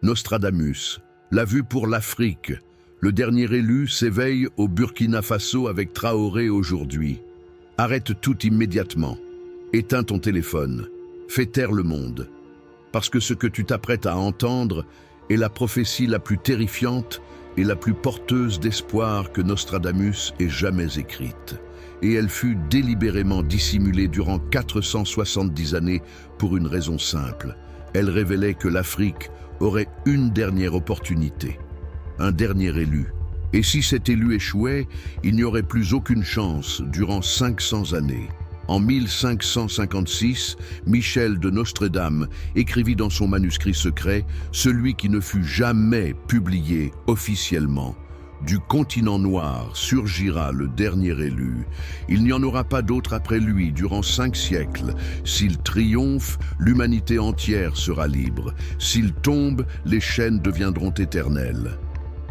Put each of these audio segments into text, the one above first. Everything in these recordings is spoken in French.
Nostradamus, l'a vue pour l'Afrique. Le dernier élu s'éveille au Burkina Faso avec Traoré aujourd'hui. Arrête tout immédiatement. Éteins ton téléphone. Fais taire le monde. Parce que ce que tu t'apprêtes à entendre est la prophétie la plus terrifiante et la plus porteuse d'espoir que Nostradamus ait jamais écrite. Et elle fut délibérément dissimulée durant 470 années pour une raison simple. Elle révélait que l'Afrique aurait une dernière opportunité, un dernier élu. Et si cet élu échouait, il n'y aurait plus aucune chance durant 500 années. En 1556, Michel de Nostredame écrivit dans son manuscrit secret « Celui qui ne fut jamais publié officiellement. Du continent noir surgira le dernier élu. Il n'y en aura pas d'autre après lui durant 5 siècles. S'il triomphe, l'humanité entière sera libre. S'il tombe, les chaînes deviendront éternelles. »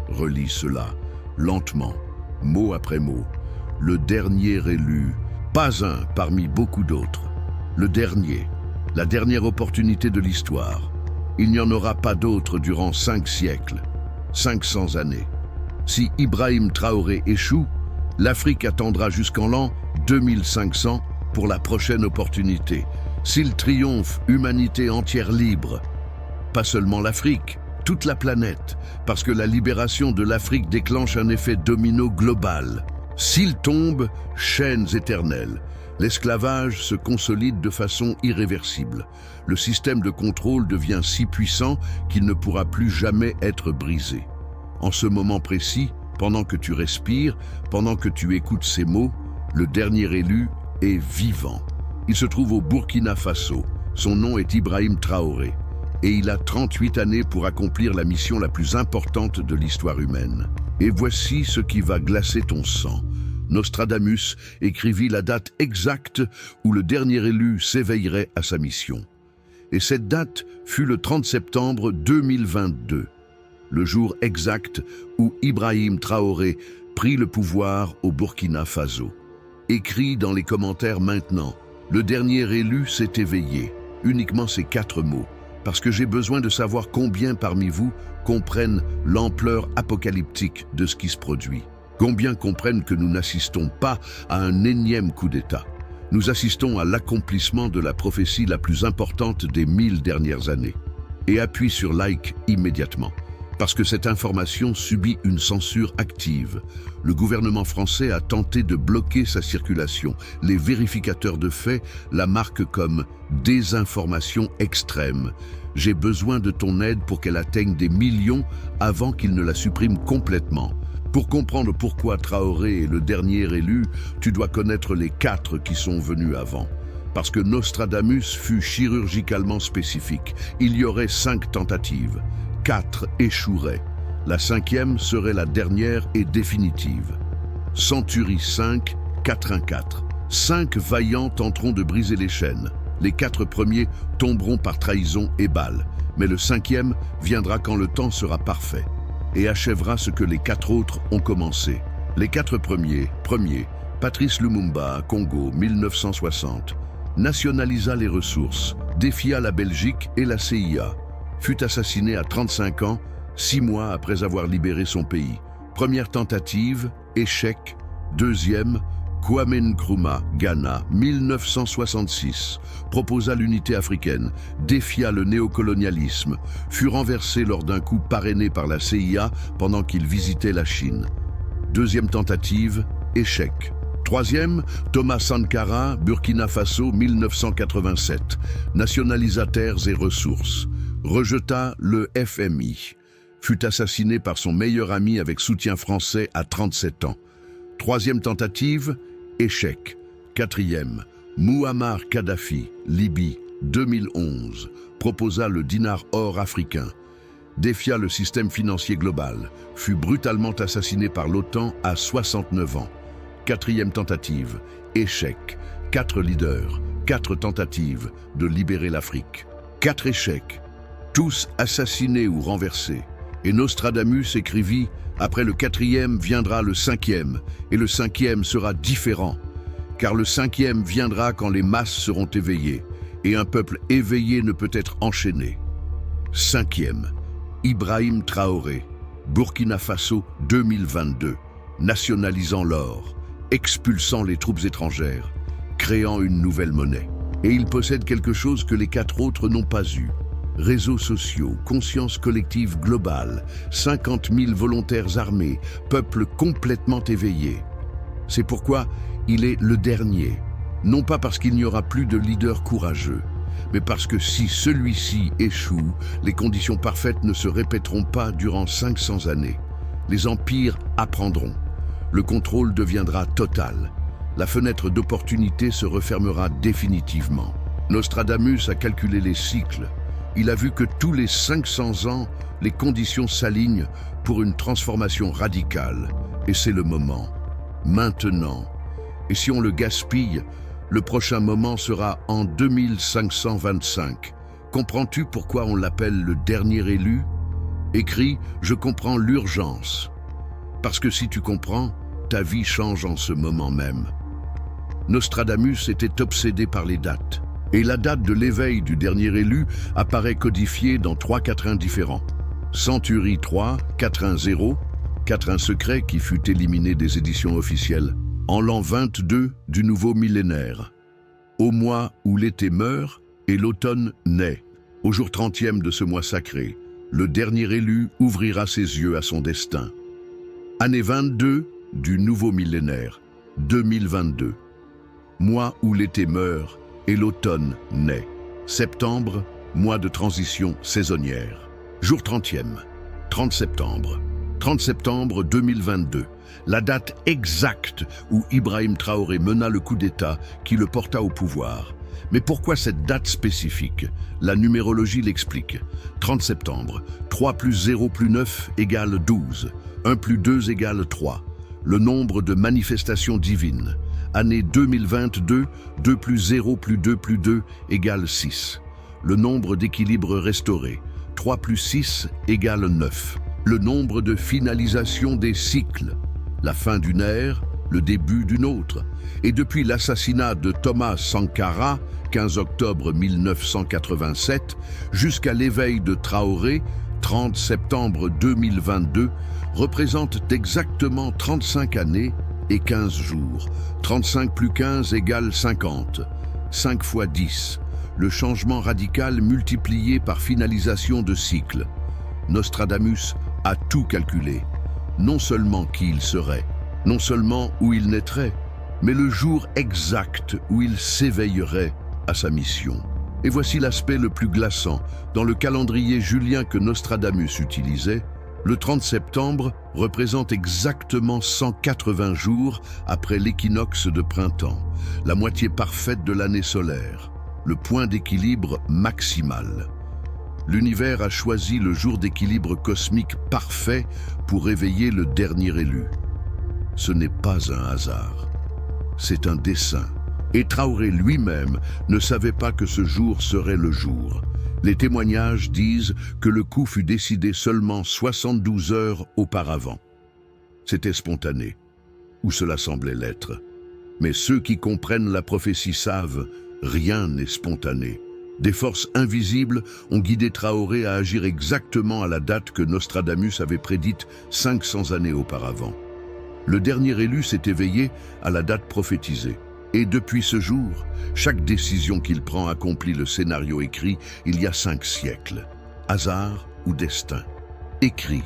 Relis cela, lentement, mot après mot. Le dernier élu. Pas un parmi beaucoup d'autres. Le dernier, la dernière opportunité de l'histoire. Il n'y en aura pas d'autre durant 5 siècles, 500 années. Si Ibrahim Traoré échoue, l'Afrique attendra jusqu'en l'an 2500 pour la prochaine opportunité. S'il triomphe, humanité entière libre. Pas seulement l'Afrique, toute la planète, parce que la libération de l'Afrique déclenche un effet domino global. S'il tombe, chaînes éternelles. L'esclavage se consolide de façon irréversible. Le système de contrôle devient si puissant qu'il ne pourra plus jamais être brisé. En ce moment précis, pendant que tu respires, pendant que tu écoutes ces mots, le dernier élu est vivant. Il se trouve au Burkina Faso. Son nom est Ibrahim Traoré. Et il a 38 années pour accomplir la mission la plus importante de l'histoire humaine. Et voici ce qui va glacer ton sang. Nostradamus écrivit la date exacte où le dernier élu s'éveillerait à sa mission. Et cette date fut le 30 septembre 2022, le jour exact où Ibrahim Traoré prit le pouvoir au Burkina Faso. Écrit dans les commentaires maintenant, le dernier élu s'est éveillé. Uniquement ces 4 mots. Parce que j'ai besoin de savoir combien parmi vous comprennent l'ampleur apocalyptique de ce qui se produit. Combien comprennent que nous n'assistons pas à un énième coup d'État. Nous assistons à l'accomplissement de la prophétie la plus importante des 1000 dernières années. Et appuie sur like immédiatement. Parce que cette information subit une censure active. Le gouvernement français a tenté de bloquer sa circulation. Les vérificateurs de faits la marquent comme « désinformation extrême ». J'ai besoin de ton aide pour qu'elle atteigne des millions avant qu'il ne la supprime complètement. Pour comprendre pourquoi Traoré est le dernier élu, tu dois connaître les 4 qui sont venus avant. Parce que Nostradamus fut chirurgicalement spécifique. Il y aurait 5 tentatives. 4 échoueraient. La 5e serait la dernière et définitive. Centurie 5, 4-1-4. 5 vaillants tenteront de briser les chaînes. Les 4 premiers tomberont par trahison et balle. Mais le 5e viendra quand le temps sera parfait et achèvera ce que les 4 autres ont commencé. Les 4 premiers, Patrice Lumumba, Congo, 1960, nationalisa les ressources, défia la Belgique et la CIA. Fut assassiné à 35 ans, 6 mois après avoir libéré son pays. Première tentative, échec. Deuxième, Kwame Nkrumah, Ghana, 1966, proposa l'unité africaine, défia le néocolonialisme, fut renversé lors d'un coup parrainé par la CIA pendant qu'il visitait la Chine. Deuxième tentative, échec. Troisième, Thomas Sankara, Burkina Faso, 1987, nationalisa terres et ressources. Rejeta le FMI, fut assassiné par son meilleur ami avec soutien français à 37 ans. Troisième tentative, échec. Quatrième, Mouammar Kadhafi, Libye, 2011, proposa le dinar or africain, défia le système financier global, fut brutalement assassiné par l'OTAN à 69 ans. Quatrième tentative, échec. 4 leaders, 4 tentatives de libérer l'Afrique. 4 échecs. Tous assassinés ou renversés. Et Nostradamus écrivit « Après le 4e viendra le 5e, et le 5e sera différent, car le 5e viendra quand les masses seront éveillées, et un peuple éveillé ne peut être enchaîné. » 5e, Ibrahim Traoré, Burkina Faso 2022, nationalisant l'or, expulsant les troupes étrangères, créant une nouvelle monnaie. Et il possède quelque chose que les 4 autres n'ont pas eu. Réseaux sociaux, conscience collective globale, 50 000 volontaires armés, peuple complètement éveillé. C'est pourquoi il est le dernier, non pas parce qu'il n'y aura plus de leader courageux, mais parce que si celui-ci échoue, les conditions parfaites ne se répéteront pas durant 500 années. Les empires apprendront. Le contrôle deviendra total. La fenêtre d'opportunité se refermera définitivement. Nostradamus a calculé les cycles. Il a vu que tous les 500 ans, les conditions s'alignent pour une transformation radicale. Et c'est le moment. Maintenant. Et si on le gaspille, le prochain moment sera en 2525. Comprends-tu pourquoi on l'appelle le dernier élu? Écrit « Je comprends l'urgence ». Parce que si tu comprends, ta vie change en ce moment même. Nostradamus était obsédé par les dates. Et la date de l'éveil du dernier élu apparaît codifiée dans 3 quatrains différents. Centurie 3, quatrain 0, quatrain secret qui fut éliminé des éditions officielles. En l'an 22 du nouveau millénaire. Au mois où l'été meurt et l'automne naît. Au jour 30e de ce mois sacré, le dernier élu ouvrira ses yeux à son destin. Année 22 du nouveau millénaire, 2022. Mois où l'été meurt et l'automne naît. Septembre, mois de transition saisonnière. Jour 30e, 30 septembre. 30 septembre 2022, la date exacte où Ibrahim Traoré mena le coup d'État qui le porta au pouvoir. Mais pourquoi cette date spécifique? La numérologie l'explique. 30 septembre, 3 plus 0 plus 9 égale 12, 1 plus 2 égale 3. Le nombre de manifestations divines. Année 2022, 2 plus 0 plus 2 plus 2 égale 6. Le nombre d'équilibres restaurés. 3 plus 6 égale 9. Le nombre de finalisation des cycles. La fin d'une ère, le début d'une autre. Et depuis l'assassinat de Thomas Sankara, 15 octobre 1987, jusqu'à l'éveil de Traoré, 30 septembre 2022, représentent exactement 35 années et 15 jours. 35 plus 15 égale 50. 5 fois 10. Le changement radical multiplié par finalisation de cycles. Nostradamus a tout calculé. Non seulement qui il serait, non seulement où il naîtrait, mais le jour exact où il s'éveillerait à sa mission. Et voici l'aspect le plus glaçant. Dans le calendrier julien que Nostradamus utilisait, le 30 septembre représente exactement 180 jours après l'équinoxe de printemps, la moitié parfaite de l'année solaire, le point d'équilibre maximal. L'univers a choisi le jour d'équilibre cosmique parfait pour réveiller le dernier élu. Ce n'est pas un hasard, c'est un dessein. Et Traoré lui-même ne savait pas que ce jour serait le jour. Les témoignages disent que le coup fut décidé seulement 72 heures auparavant. C'était spontané, ou cela semblait l'être. Mais ceux qui comprennent la prophétie savent, rien n'est spontané. Des forces invisibles ont guidé Traoré à agir exactement à la date que Nostradamus avait prédite 500 années auparavant. Le dernier élu s'est éveillé à la date prophétisée. Et depuis ce jour, chaque décision qu'il prend accomplit le scénario écrit il y a 5 siècles. Hasard ou destin? Écrit,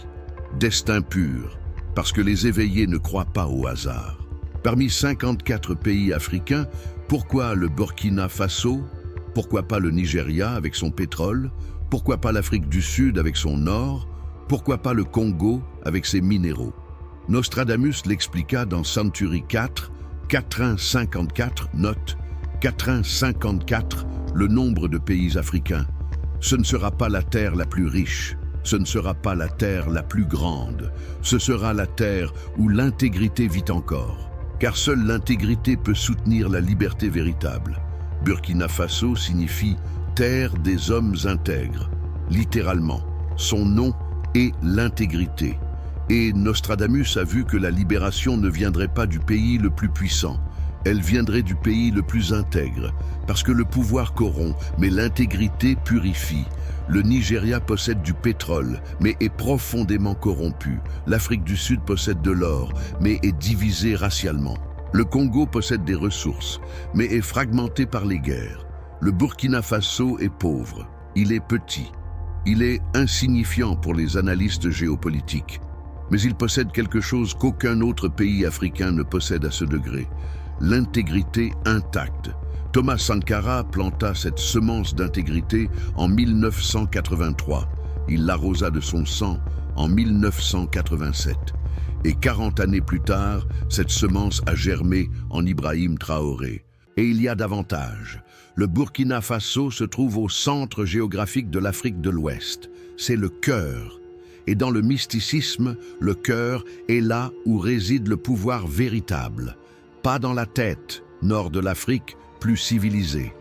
destin pur, parce que les éveillés ne croient pas au hasard. Parmi 54 pays africains, pourquoi le Burkina Faso? Pourquoi pas le Nigeria avec son pétrole? Pourquoi pas l'Afrique du Sud avec son or? Pourquoi pas le Congo avec ses minéraux? Nostradamus l'expliqua dans Century 4, quatrain 54, note, quatrain 54, le nombre de pays africains. Ce ne sera pas la terre la plus riche, ce ne sera pas la terre la plus grande, ce sera la terre où l'intégrité vit encore. Car seule l'intégrité peut soutenir la liberté véritable. Burkina Faso signifie « terre des hommes intègres ». Littéralement, son nom est l'intégrité. Et Nostradamus a vu que la libération ne viendrait pas du pays le plus puissant, Elle viendrait du pays le plus intègre, parce que le pouvoir corrompt, mais l'intégrité purifie. Le Nigeria possède du pétrole, mais est profondément corrompu. L'Afrique du Sud possède de l'or, mais est divisée racialement. Le Congo possède des ressources, mais est fragmenté par les guerres. Le Burkina Faso est pauvre. Il est petit. Il est insignifiant pour les analystes géopolitiques. Mais il possède quelque chose qu'aucun autre pays africain ne possède à ce degré. L'intégrité intacte. Thomas Sankara planta cette semence d'intégrité en 1983. Il l'arrosa de son sang en 1987. Et 40 années plus tard, cette semence a germé en Ibrahim Traoré. Et il y a davantage. Le Burkina Faso se trouve au centre géographique de l'Afrique de l'Ouest. C'est le cœur. Et dans le mysticisme, le cœur est là où réside le pouvoir véritable. Pas dans la tête, nord de l'Afrique, plus civilisée.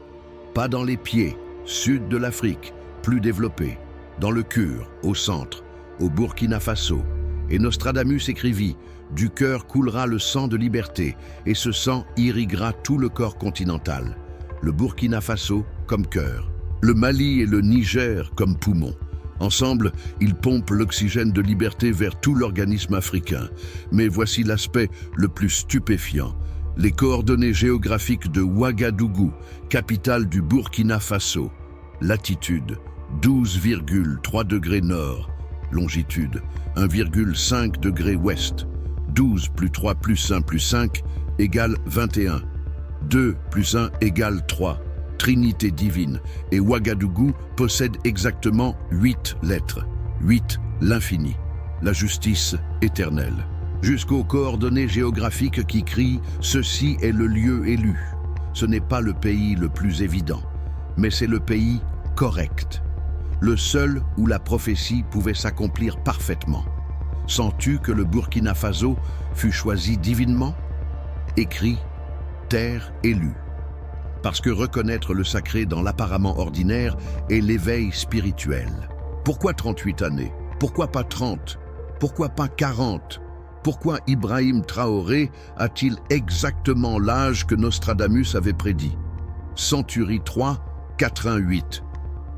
Pas dans les pieds, sud de l'Afrique, plus développée. Dans le cœur, au centre, au Burkina Faso. Et Nostradamus écrivit « Du cœur coulera le sang de liberté, et ce sang irriguera tout le corps continental. » Le Burkina Faso comme cœur. Le Mali et le Niger comme poumon. Ensemble, ils pompent l'oxygène de liberté vers tout l'organisme africain. Mais voici l'aspect le plus stupéfiant. Les coordonnées géographiques de Ouagadougou, capitale du Burkina Faso. Latitude 12,3 degrés nord. Longitude 1,5 degrés ouest. 12 plus 3 plus 1 plus 5 égale 21. 2 plus 1 égale 3. Trinité divine. Et Ouagadougou possède exactement 8 lettres. 8, l'infini. La justice éternelle. Jusqu'aux coordonnées géographiques qui crient « Ceci est le lieu élu ». Ce n'est pas le pays le plus évident, mais c'est le pays correct. Le seul où la prophétie pouvait s'accomplir parfaitement. Sens-tu que le Burkina Faso fut choisi divinement? Écrit « Terre élue ». Parce que reconnaître le sacré dans l'apparemment ordinaire est l'éveil spirituel. Pourquoi 38 années? Pourquoi pas 30? Pourquoi pas 40? Pourquoi Ibrahim Traoré a-t-il exactement l'âge que Nostradamus avait prédit? Centurie 3, 88.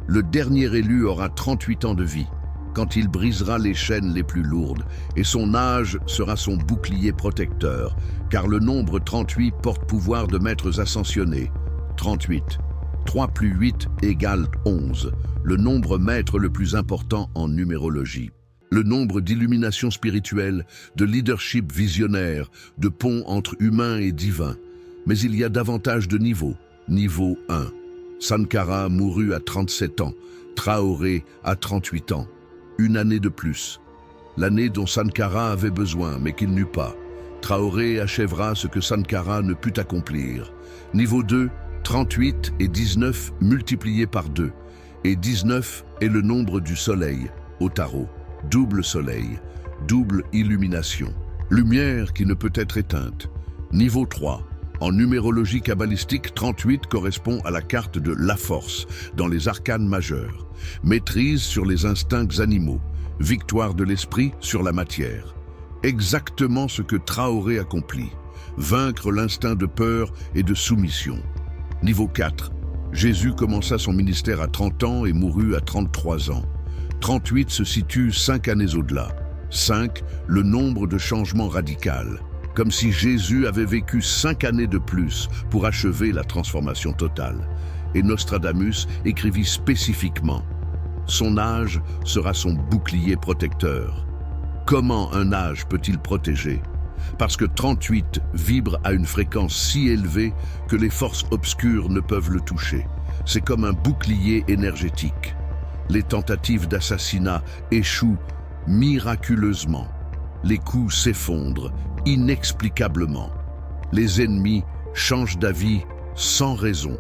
Le dernier élu aura 38 ans de vie, quand il brisera les chaînes les plus lourdes, et son âge sera son bouclier protecteur, car le nombre 38 porte pouvoir de maîtres ascensionnés. 38. 3 plus 8 égale 11, le nombre maître le plus important en numérologie. Le nombre d'illuminations spirituelles, de leadership visionnaire, de pont entre humain et divin. Mais il y a davantage de niveaux. Niveau 1. Sankara mourut à 37 ans, Traoré à 38 ans. Une année de plus. L'année dont Sankara avait besoin, mais qu'il n'eut pas. Traoré achèvera ce que Sankara ne put accomplir. Niveau 2, 38 et 19 multipliés par 2. Et 19 est le nombre du soleil, au tarot. Double soleil, double illumination. Lumière qui ne peut être éteinte. Niveau 3. En numérologie kabbalistique, 38 correspond à la carte de la force dans les arcanes majeurs. Maîtrise sur les instincts animaux. Victoire de l'esprit sur la matière. Exactement ce que Traoré accomplit. Vaincre l'instinct de peur et de soumission. Niveau 4. Jésus commença son ministère à 30 ans et mourut à 33 ans. 38 se situe 5 années au-delà. 5, le nombre de changements radical. Comme si Jésus avait vécu 5 années de plus pour achever la transformation totale. Et Nostradamus écrivit spécifiquement « Son âge sera son bouclier protecteur ». Comment un âge peut-il protéger? Parce que 38 vibre à une fréquence si élevée que les forces obscures ne peuvent le toucher. C'est comme un bouclier énergétique. Les tentatives d'assassinat échouent miraculeusement. Les coups s'effondrent inexplicablement. Les ennemis changent d'avis sans raison.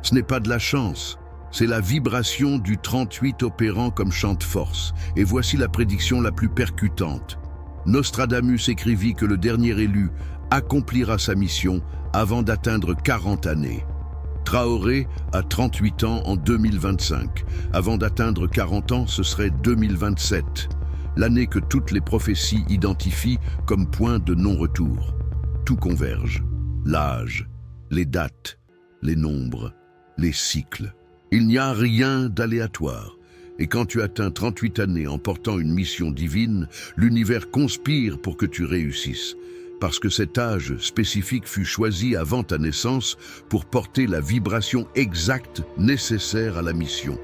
Ce n'est pas de la chance, c'est la vibration du 38 opérant comme champ de force. Et voici la prédiction la plus percutante. Nostradamus écrivit que le dernier élu accomplira sa mission avant d'atteindre 40 années. Traoré a 38 ans en 2025. Avant d'atteindre 40 ans, ce serait 2027, l'année que toutes les prophéties identifient comme point de non-retour. Tout converge. l'âge, les dates, les nombres, les cycles. Il n'y a rien d'aléatoire. Et quand tu atteins 38 années en portant une mission divine, l'univers conspire pour que tu réussisses. Parce que cet âge spécifique fut choisi avant ta naissance pour porter la vibration exacte nécessaire à la mission.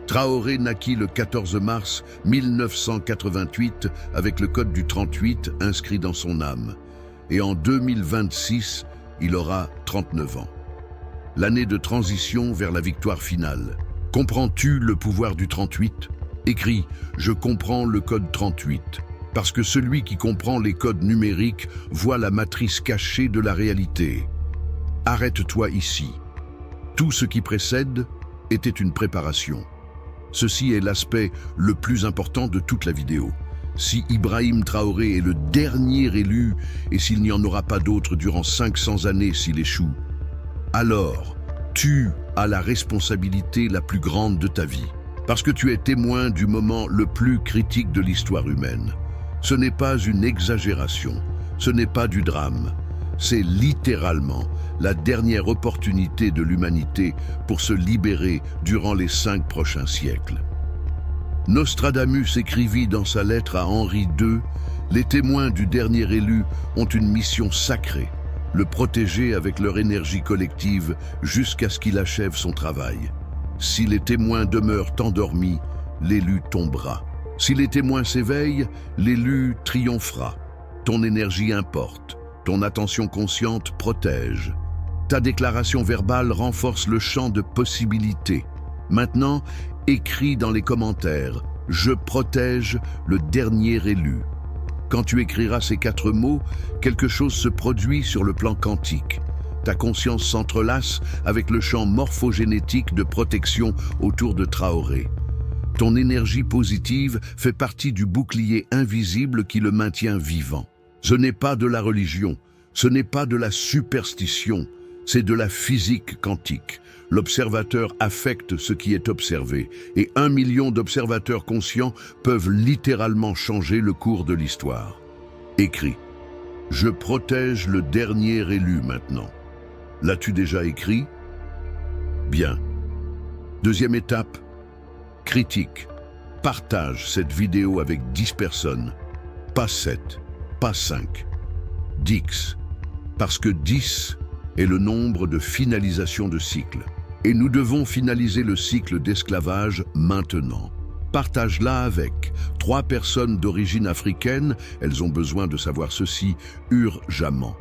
Traoré naquit le 14 mars 1988 avec le code du 38 inscrit dans son âme. Et en 2026, il aura 39 ans. L'année de transition vers la victoire finale. Comprends-tu le pouvoir du 38 ? Écris « Je comprends le code 38 ». Parce que celui qui comprend les codes numériques voit la matrice cachée de la réalité. Arrête-toi ici. Tout ce qui précède était une préparation. Ceci est l'aspect le plus important de toute la vidéo. Si Ibrahim Traoré est le dernier élu et s'il n'y en aura pas d'autre durant 500 années s'il échoue, alors tu as la responsabilité la plus grande de ta vie. Parce que tu es témoin du moment le plus critique de l'histoire humaine. Ce n'est pas une exagération, ce n'est pas du drame. C'est littéralement la dernière opportunité de l'humanité pour se libérer durant les 5 prochains siècles. Nostradamus écrivit dans sa lettre à Henri II, « Les témoins du dernier élu ont une mission sacrée, le protéger avec leur énergie collective jusqu'à ce qu'il achève son travail. Si les témoins demeurent endormis, l'élu tombera. Si les témoins s'éveillent, l'élu triomphera. Ton énergie importe, ton attention consciente protège. Ta déclaration verbale renforce le champ de possibilités. Maintenant, écris dans les commentaires « Je protège le dernier élu ». Quand tu écriras ces 4 mots, quelque chose se produit sur le plan quantique. Ta conscience s'entrelace avec le champ morphogénétique de protection autour de Traoré. Ton énergie positive fait partie du bouclier invisible qui le maintient vivant. Ce n'est pas de la religion, ce n'est pas de la superstition, c'est de la physique quantique. L'observateur affecte ce qui est observé, et 1 million d'observateurs conscients peuvent littéralement changer le cours de l'histoire. Écris. Je protège le dernier élu maintenant. L'as-tu déjà écrit? Bien. Deuxième étape. Critique. Partage cette vidéo avec 10 personnes. Pas 7, pas 5. 10. Parce que 10 est le nombre de finalisation de cycle. Et nous devons finaliser le cycle d'esclavage maintenant. Partage-la avec 3 personnes d'origine africaine, elles ont besoin de savoir ceci urgemment.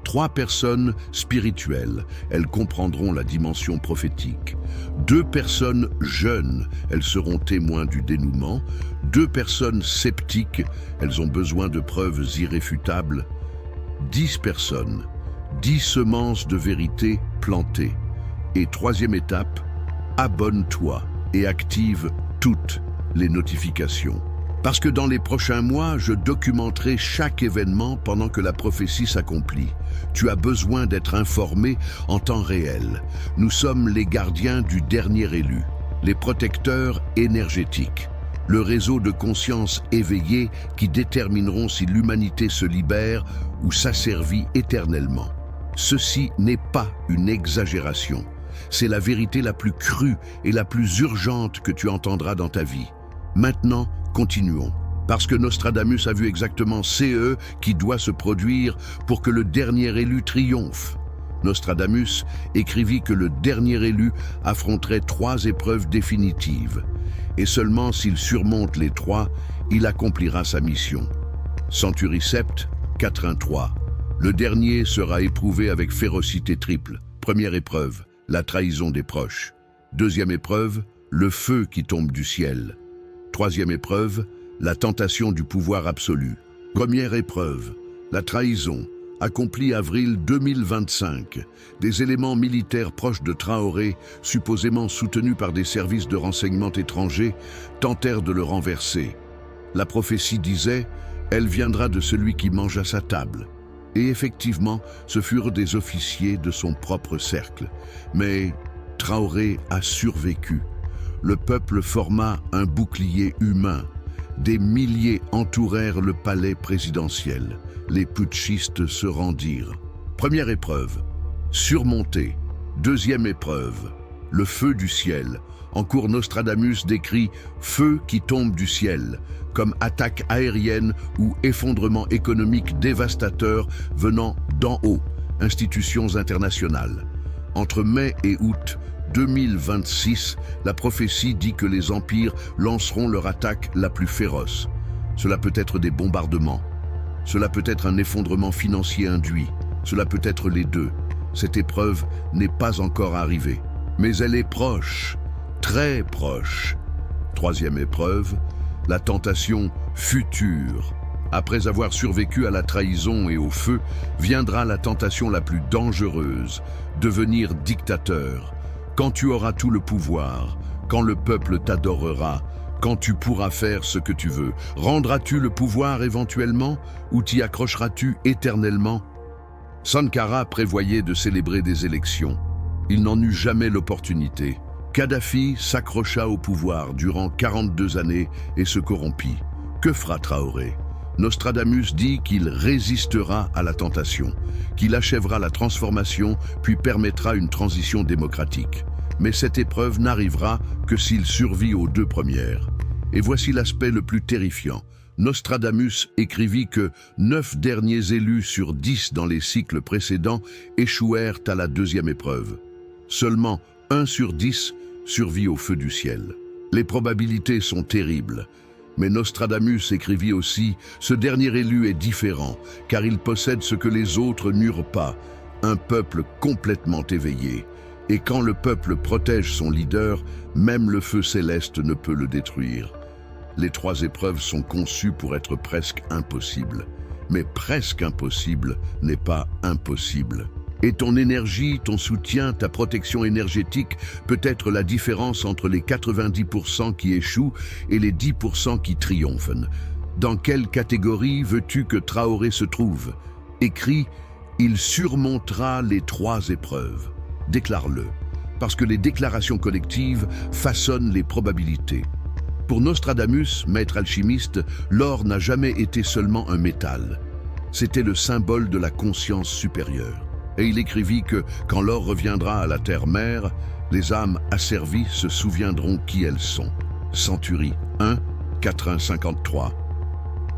3 personnes spirituelles, elles comprendront la dimension prophétique. 2 personnes jeunes, elles seront témoins du dénouement. 2 personnes sceptiques, elles ont besoin de preuves irréfutables. 10 personnes, 10 semences de vérité plantées. Et 3e étape, abonne-toi et active toutes les notifications. Parce que dans les prochains mois, je documenterai chaque événement pendant que la prophétie s'accomplit. Tu as besoin d'être informé en temps réel. Nous sommes les gardiens du dernier élu, les protecteurs énergétiques, le réseau de conscience éveillée qui détermineront si l'humanité se libère ou s'asservit éternellement. Ceci n'est pas une exagération. C'est la vérité la plus crue et la plus urgente que tu entendras dans ta vie. Maintenant, continuons. Parce que Nostradamus a vu exactement CE qui doit se produire pour que le dernier élu triomphe. Nostradamus écrivit que le dernier élu affronterait 3 épreuves définitives. Et seulement s'il surmonte les 3, il accomplira sa mission. Centuricept 4.1.3. Le dernier sera éprouvé avec férocité triple. Première épreuve, la trahison des proches. Deuxième épreuve, le feu qui tombe du ciel. Troisième épreuve, la tentation du pouvoir absolu. Première épreuve, la trahison, accomplie avril 2025. Des éléments militaires proches de Traoré, supposément soutenus par des services de renseignement étrangers, tentèrent de le renverser. La prophétie disait « Elle viendra de celui qui mange à sa table ». Et effectivement, ce furent des officiers de son propre cercle. Mais Traoré a survécu. Le peuple forma un bouclier humain. Des milliers entourèrent le palais présidentiel. Les putschistes se rendirent. Première épreuve, Surmonter. Deuxième épreuve. Le feu du ciel. En cours, Nostradamus décrit « feu qui tombe du ciel » comme attaque aérienne ou effondrement économique dévastateur venant d'en haut, institutions internationales. Entre mai et août 2026, la prophétie dit que les empires lanceront leur attaque la plus féroce. Cela peut être des bombardements. Cela peut être un effondrement financier induit. Cela peut être les deux. Cette épreuve n'est pas encore arrivée. Mais elle est proche, très proche. Troisième épreuve, la tentation future. Après avoir survécu à la trahison et au feu, viendra la tentation la plus dangereuse, devenir dictateur. Quand tu auras tout le pouvoir, quand le peuple t'adorera, quand tu pourras faire ce que tu veux, rendras-tu le pouvoir éventuellement ou t'y accrocheras-tu éternellement? Sankara prévoyait de célébrer des élections. Il n'en eut jamais l'opportunité. Kadhafi s'accrocha au pouvoir durant 42 années et se corrompit. Que fera Traoré? Nostradamus dit qu'il résistera à la tentation, qu'il achèvera la transformation puis permettra une transition démocratique. Mais cette épreuve n'arrivera que s'il survit aux deux premières. Et voici l'aspect le plus terrifiant. Nostradamus écrivit que 9 derniers élus sur 10 dans les cycles précédents échouèrent à la deuxième épreuve. Seulement 1 sur 10 survit au feu du ciel. Les probabilités sont terribles. Mais Nostradamus écrivit aussi « Ce dernier élu est différent, car il possède ce que les autres n'eurent pas, un peuple complètement éveillé. Et quand le peuple protège son leader, même le feu céleste ne peut le détruire. » Les 3 épreuves sont conçues pour être presque impossibles. Mais presque impossible n'est pas impossible. Et ton énergie, ton soutien, ta protection énergétique peut être la différence entre les 90% qui échouent et les 10% qui triomphent. Dans quelle catégorie veux-tu que Traoré se trouve? Écris « Il surmontera les 3 épreuves ». Déclare-le, parce que les déclarations collectives façonnent les probabilités. Pour Nostradamus, maître alchimiste, l'or n'a jamais été seulement un métal. C'était le symbole de la conscience supérieure. Et il écrivit que, quand l'or reviendra à la terre-mère, les âmes asservies se souviendront qui elles sont. Centurie 1, 4:53.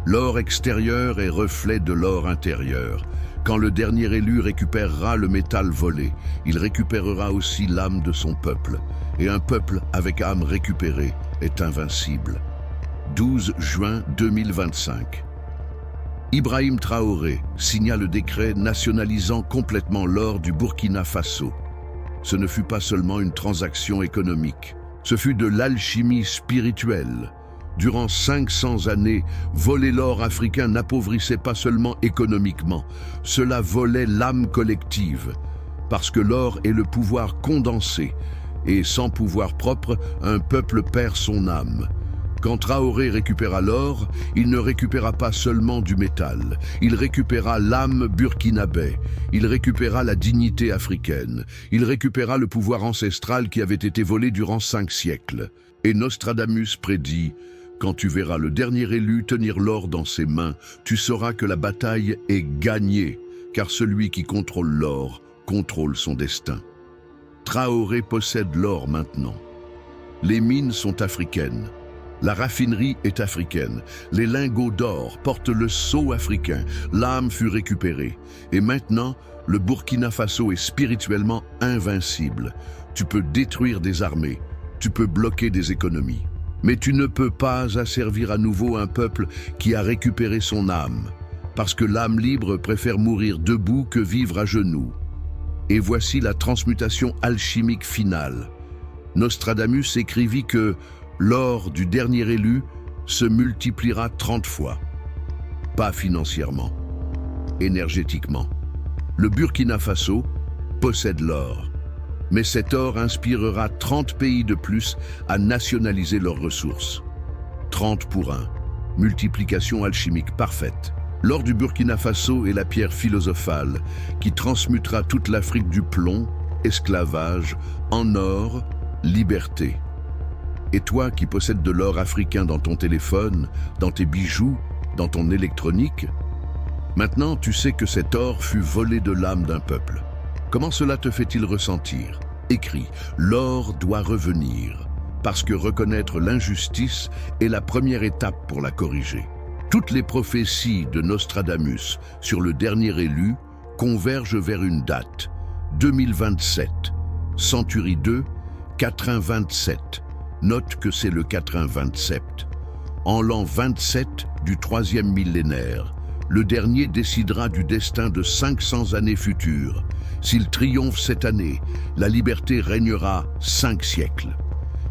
L'or extérieur est reflet de l'or intérieur. Quand le dernier élu récupérera le métal volé, il récupérera aussi l'âme de son peuple. Et un peuple avec âme récupérée est invincible. 12 juin 2025. Ibrahim Traoré signa le décret nationalisant complètement l'or du Burkina Faso. Ce ne fut pas seulement une transaction économique, ce fut de l'alchimie spirituelle. Durant 500 années, voler l'or africain n'appauvrissait pas seulement économiquement, cela volait l'âme collective, parce que l'or est le pouvoir condensé, et sans pouvoir propre, un peuple perd son âme. Quand Traoré récupéra l'or, il ne récupéra pas seulement du métal, il récupéra l'âme burkinabé, il récupéra la dignité africaine, il récupéra le pouvoir ancestral qui avait été volé durant 5 siècles. Et Nostradamus prédit « Quand tu verras le dernier élu tenir l'or dans ses mains, tu sauras que la bataille est gagnée, car celui qui contrôle l'or contrôle son destin. » Traoré possède l'or maintenant. Les mines sont africaines. La raffinerie est africaine. Les lingots d'or portent le sceau africain. L'âme fut récupérée. Et maintenant, le Burkina Faso est spirituellement invincible. Tu peux détruire des armées. Tu peux bloquer des économies. Mais tu ne peux pas asservir à nouveau un peuple qui a récupéré son âme. Parce que l'âme libre préfère mourir debout que vivre à genoux. Et voici la transmutation alchimique finale. Nostradamus écrivit que l'or du dernier élu se multipliera 30 fois. Pas financièrement, énergétiquement. Le Burkina Faso possède l'or. Mais cet or inspirera 30 pays de plus à nationaliser leurs ressources. 30 pour 1. Multiplication alchimique parfaite. L'or du Burkina Faso est la pierre philosophale qui transmutera toute l'Afrique du plomb, esclavage, en or, liberté. Et toi qui possèdes de l'or africain dans ton téléphone, dans tes bijoux, dans ton électronique, maintenant tu sais que cet or fut volé de l'âme d'un peuple. Comment cela te fait-il ressentir? Écris, l'or doit revenir, parce que reconnaître l'injustice est la première étape pour la corriger. Toutes les prophéties de Nostradamus sur le dernier élu convergent vers une date, 2027. Centurie 2, quatrain 27. Note que c'est le quatrain 27. En l'an 27 du troisième millénaire, le dernier décidera du destin de 500 années futures. S'il triomphe cette année, la liberté régnera 5 siècles.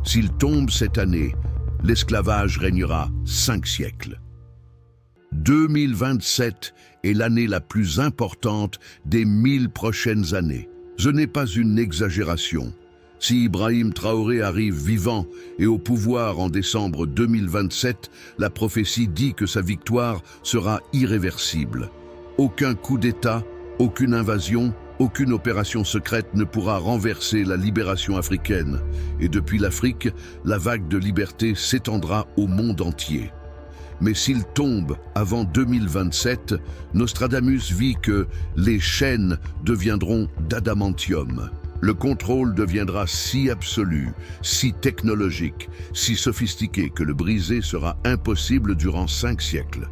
S'il tombe cette année, l'esclavage régnera 5 siècles. 2027 est l'année la plus importante des 1000 prochaines années. Ce n'est pas une exagération. Si Ibrahim Traoré arrive vivant et au pouvoir en décembre 2027, la prophétie dit que sa victoire sera irréversible. Aucun coup d'État, aucune invasion, aucune opération secrète ne pourra renverser la libération africaine. Et depuis l'Afrique, la vague de liberté s'étendra au monde entier. Mais s'il tombe avant 2027, Nostradamus vit que les chaînes deviendront d'adamantium. Le contrôle deviendra si absolu, si technologique, si sophistiqué que le briser sera impossible durant 5 siècles.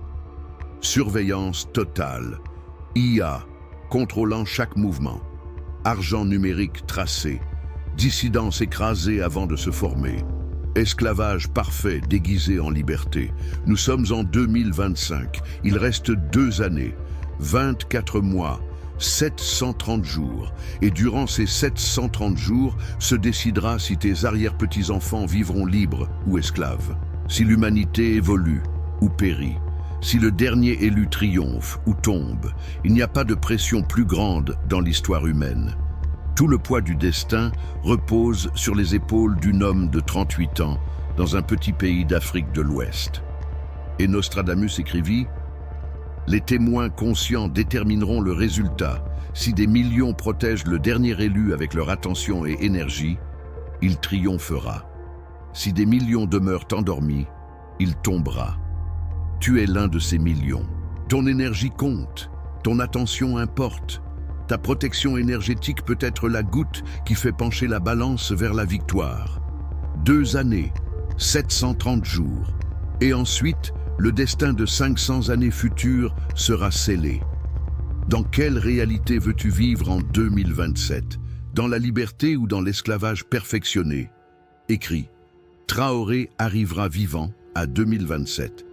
Surveillance totale, IA, contrôlant chaque mouvement, argent numérique tracé, dissidence écrasée avant de se former, esclavage parfait déguisé en liberté. Nous sommes en 2025, il reste 2 années, 24 mois, 730 jours, et durant ces 730 jours se décidera si tes arrière-petits-enfants vivront libres ou esclaves, si l'humanité évolue ou périt, si le dernier élu triomphe ou tombe. Il n'y a pas de pression plus grande dans l'histoire humaine. Tout le poids du destin repose sur les épaules d'un homme de 38 ans dans un petit pays d'Afrique de l'Ouest. Et Nostradamus écrivit: « Les témoins conscients détermineront le résultat. Si des millions protègent le dernier élu avec leur attention et énergie, il triomphera. Si des millions demeurent endormis, il tombera. Tu es l'un de ces millions. Ton énergie compte, ton attention importe. Ta protection énergétique peut être la goutte qui fait pencher la balance vers la victoire. 2 années, 730 jours, et ensuite, le destin de 500 années futures sera scellé. Dans quelle réalité veux-tu vivre en 2027? Dans la liberté ou dans l'esclavage perfectionné? Écris, Traoré arrivera vivant à 2027.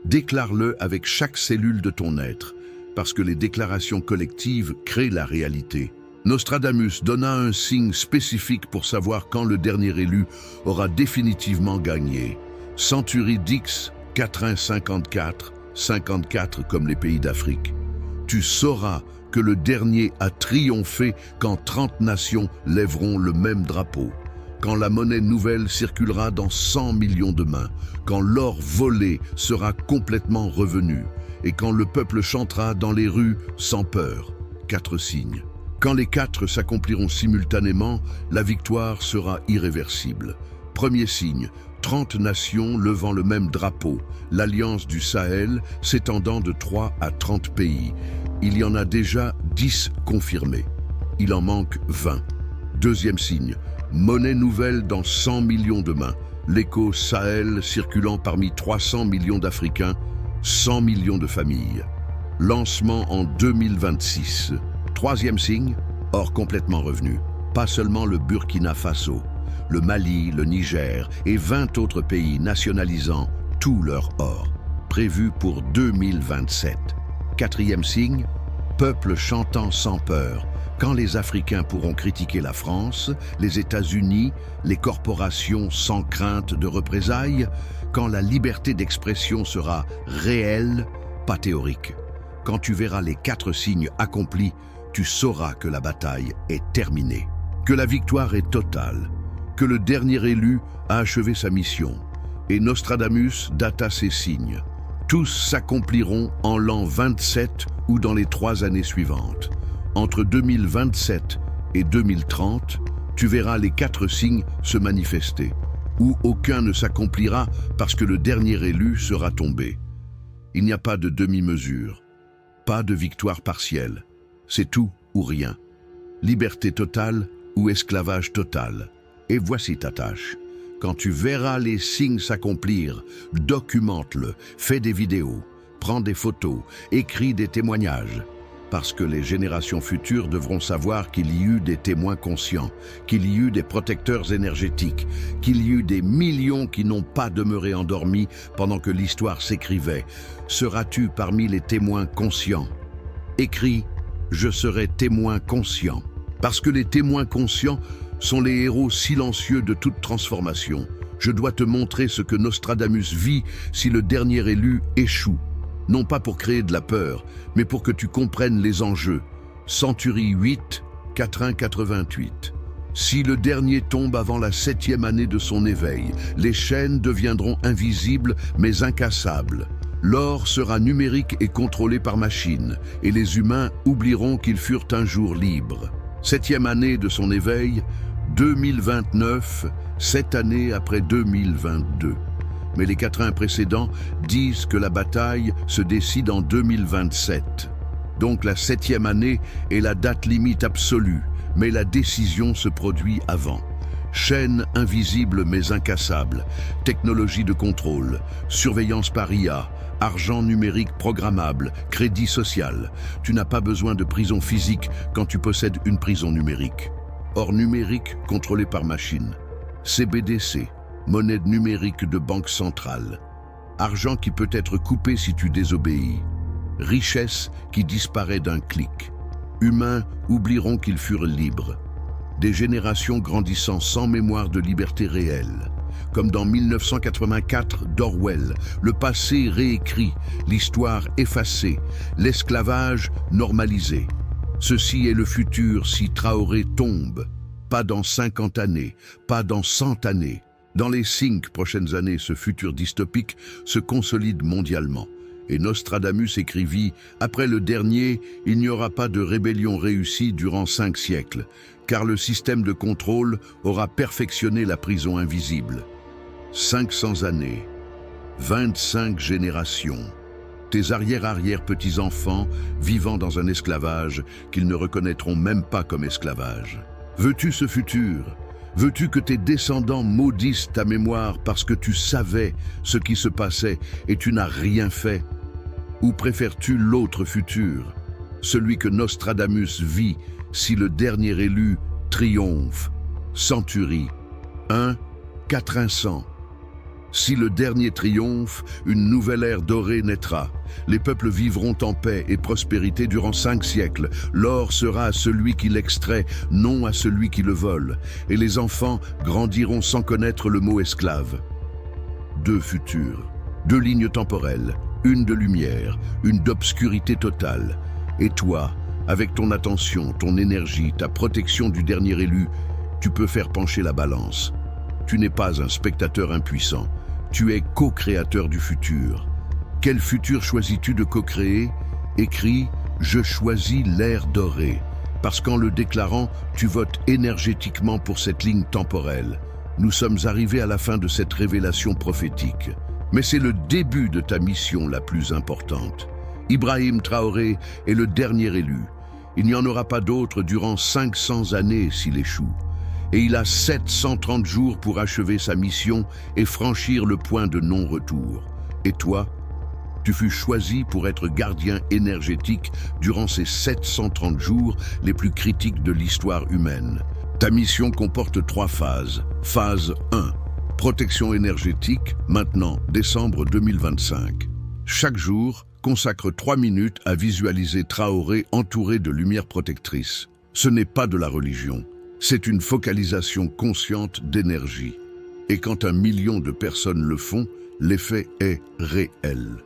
Déclare-le avec chaque cellule de ton être, parce que les déclarations collectives créent la réalité. Nostradamus donna un signe spécifique pour savoir quand le dernier élu aura définitivement gagné. Centurie X, quatrain 54, 54 comme les pays d'Afrique. Tu sauras que le dernier a triomphé quand 30 nations lèveront le même drapeau, quand la monnaie nouvelle circulera dans 100 millions de mains, quand l'or volé sera complètement revenu, et quand le peuple chantera dans les rues sans peur. 4 signes. Quand les 4 s'accompliront simultanément, la victoire sera irréversible. Premier signe, 30 nations levant le même drapeau, l'alliance du Sahel s'étendant de 3 à 30 pays. Il y en a déjà 10 confirmés. Il en manque 20. Deuxième signe, monnaie nouvelle dans 100 millions de mains, l'écho Sahel circulant parmi 300 millions d'Africains, 100 millions de familles. Lancement en 2026. Troisième signe, or complètement revenu. Pas seulement le Burkina Faso, le Mali, le Niger et 20 autres pays nationalisant tout leur or. Prévu pour 2027. Quatrième signe, peuple chantant sans peur. Quand les Africains pourront critiquer la France, les États-Unis, les corporations sans crainte de représailles, quand la liberté d'expression sera réelle, pas théorique. Quand tu verras les 4 signes accomplis, tu sauras que la bataille est terminée, que la victoire est totale, que le dernier élu a achevé sa mission. Et Nostradamus data ces signes. Tous s'accompliront en l'an 27 ou dans les 3 années suivantes. Entre 2027 et 2030, tu verras les 4 signes se manifester, où aucun ne s'accomplira parce que le dernier élu sera tombé. Il n'y a pas de demi-mesure, pas de victoire partielle. C'est tout ou rien. Liberté totale ou esclavage total? Et voici ta tâche. Quand tu verras les signes s'accomplir, documente-le, fais des vidéos, prends des photos, écris des témoignages. Parce que les générations futures devront savoir qu'il y eut des témoins conscients, qu'il y eut des protecteurs énergétiques, qu'il y eut des millions qui n'ont pas demeuré endormis pendant que l'histoire s'écrivait. Seras-tu parmi les témoins conscients? Écris « Je serai témoin conscient ». Parce que les témoins conscients sont les héros silencieux de toute transformation. Je dois te montrer ce que Nostradamus vit si le dernier élu échoue. Non pas pour créer de la peur, mais pour que tu comprennes les enjeux. Centurie 8, 4-1-88. Si le dernier tombe avant la 7e année de son éveil, les chaînes deviendront invisibles mais incassables. L'or sera numérique et contrôlé par machine, et les humains oublieront qu'ils furent un jour libres. 7e année de son éveil, 2029, 7 années après 2022. Mais les 4 ans précédents disent que la bataille se décide en 2027. Donc la 7e année est la date limite absolue, mais la décision se produit avant. Chaîne invisible mais incassable, technologie de contrôle, surveillance par IA, argent numérique programmable, crédit social. Tu n'as pas besoin de prison physique quand tu possèdes une prison numérique. Or numérique contrôlé par machine. CBDC. Monnaie numérique de banque centrale. Argent qui peut être coupé si tu désobéis. Richesse qui disparaît d'un clic. Humains oublieront qu'ils furent libres. Des générations grandissant sans mémoire de liberté réelle. Comme dans 1984 d'Orwell, le passé réécrit, l'histoire effacée, l'esclavage normalisé. Ceci est le futur si Traoré tombe. Pas dans 50 années, pas dans 100 années. Dans les 5 prochaines années, ce futur dystopique se consolide mondialement. Et Nostradamus écrivit « Après le dernier, il n'y aura pas de rébellion réussie durant 5 siècles, car le système de contrôle aura perfectionné la prison invisible. » 500 années, 25 générations. Tes arrière-arrière-petits-enfants vivant dans un esclavage qu'ils ne reconnaîtront même pas comme esclavage. Veux-tu ce futur ? Veux-tu que tes descendants maudissent ta mémoire parce que tu savais ce qui se passait et tu n'as rien fait? Ou préfères-tu l'autre futur, celui que Nostradamus vit si le dernier élu triomphe? Centurie 1, 400. Si le dernier triomphe, une nouvelle ère dorée naîtra. Les peuples vivront en paix et prospérité durant 5 siècles. L'or sera à celui qui l'extrait, non à celui qui le vole. Et les enfants grandiront sans connaître le mot esclave. 2 futurs, 2 lignes temporelles, une de lumière, une d'obscurité totale. Et toi, avec ton attention, ton énergie, ta protection du dernier élu, tu peux faire pencher la balance. Tu n'es pas un spectateur impuissant. Tu es co-créateur du futur. Quel futur choisis-tu de co-créer? Écris « Je choisis l'ère dorée ». Parce qu'en le déclarant, tu votes énergétiquement pour cette ligne temporelle. Nous sommes arrivés à la fin de cette révélation prophétique. Mais c'est le début de ta mission la plus importante. Ibrahim Traoré est le dernier élu. Il n'y en aura pas d'autre durant 500 années s'il échoue. Et il a 730 jours pour achever sa mission et franchir le point de non-retour. Et toi, tu fus choisi pour être gardien énergétique durant ces 730 jours les plus critiques de l'histoire humaine. Ta mission comporte 3 phases. Phase 1, protection énergétique, maintenant décembre 2025. Chaque jour, consacre 3 minutes à visualiser Traoré entouré de lumière protectrice. Ce n'est pas de la religion. C'est une focalisation consciente d'énergie. Et quand 1 million de personnes le font, l'effet est réel.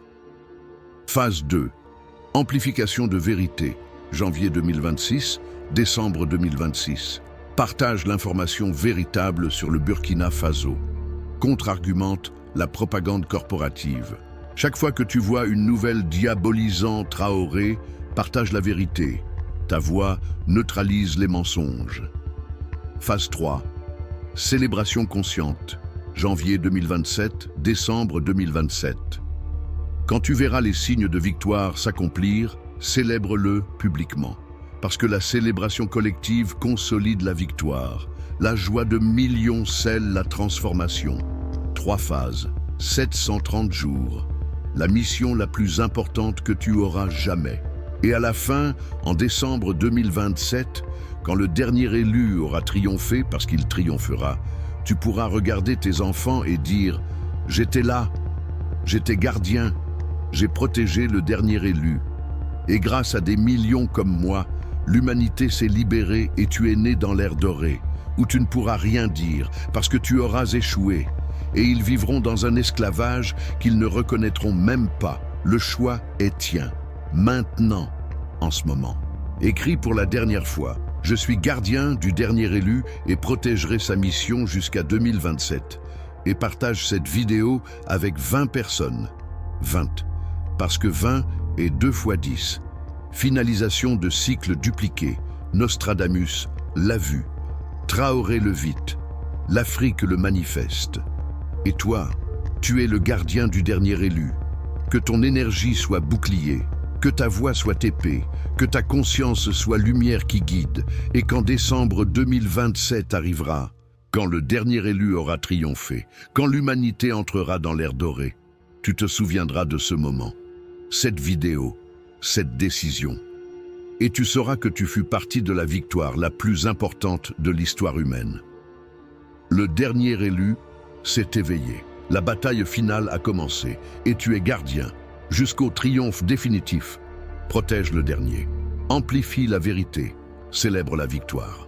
Phase 2. Amplification de vérité. Janvier 2026, décembre 2026. Partage l'information véritable sur le Burkina Faso. Contre-argumente la propagande corporative. Chaque fois que tu vois une nouvelle diabolisant Traoré, partage la vérité. Ta voix neutralise les mensonges. Phase 3. Célébration consciente. Janvier 2027, décembre 2027. Quand tu verras les signes de victoire s'accomplir, célèbre-le publiquement. parce que la célébration collective consolide la victoire. La joie de millions scelle la transformation. 3 phases, 730 jours. La mission la plus importante que tu auras jamais. Et à la fin, en décembre 2027, quand le dernier élu aura triomphé, parce qu'il triomphera, tu pourras regarder tes enfants et dire « J'étais là, j'étais gardien, j'ai protégé le dernier élu. Et grâce à des millions comme moi, l'humanité s'est libérée et tu es né dans l'ère dorée, où tu ne pourras rien dire parce que tu auras échoué. Et ils vivront dans un esclavage qu'ils ne reconnaîtront même pas. Le choix est tien, maintenant, en ce moment. Écris pour la dernière fois. Je suis gardien du dernier élu et protégerai sa mission jusqu'à 2027. Et partage cette vidéo avec 20 personnes. 20. Parce que 20 est 2 fois 10. Finalisation de cycle dupliqué. Nostradamus l'a vu. Traoré le vite. L'Afrique le manifeste. Et toi, tu es le gardien du dernier élu. Que ton énergie soit bouclier. Que ta voix soit épée, que ta conscience soit lumière qui guide, et qu'en décembre 2027 arrivera, quand le dernier élu aura triomphé, quand l'humanité entrera dans l'ère dorée, tu te souviendras de ce moment, cette vidéo, cette décision. Et tu sauras que tu fus partie de la victoire la plus importante de l'histoire humaine. Le dernier élu s'est éveillé, la bataille finale a commencé, et tu es gardien. Jusqu'au triomphe définitif, protège le dernier, amplifie la vérité, célèbre la victoire.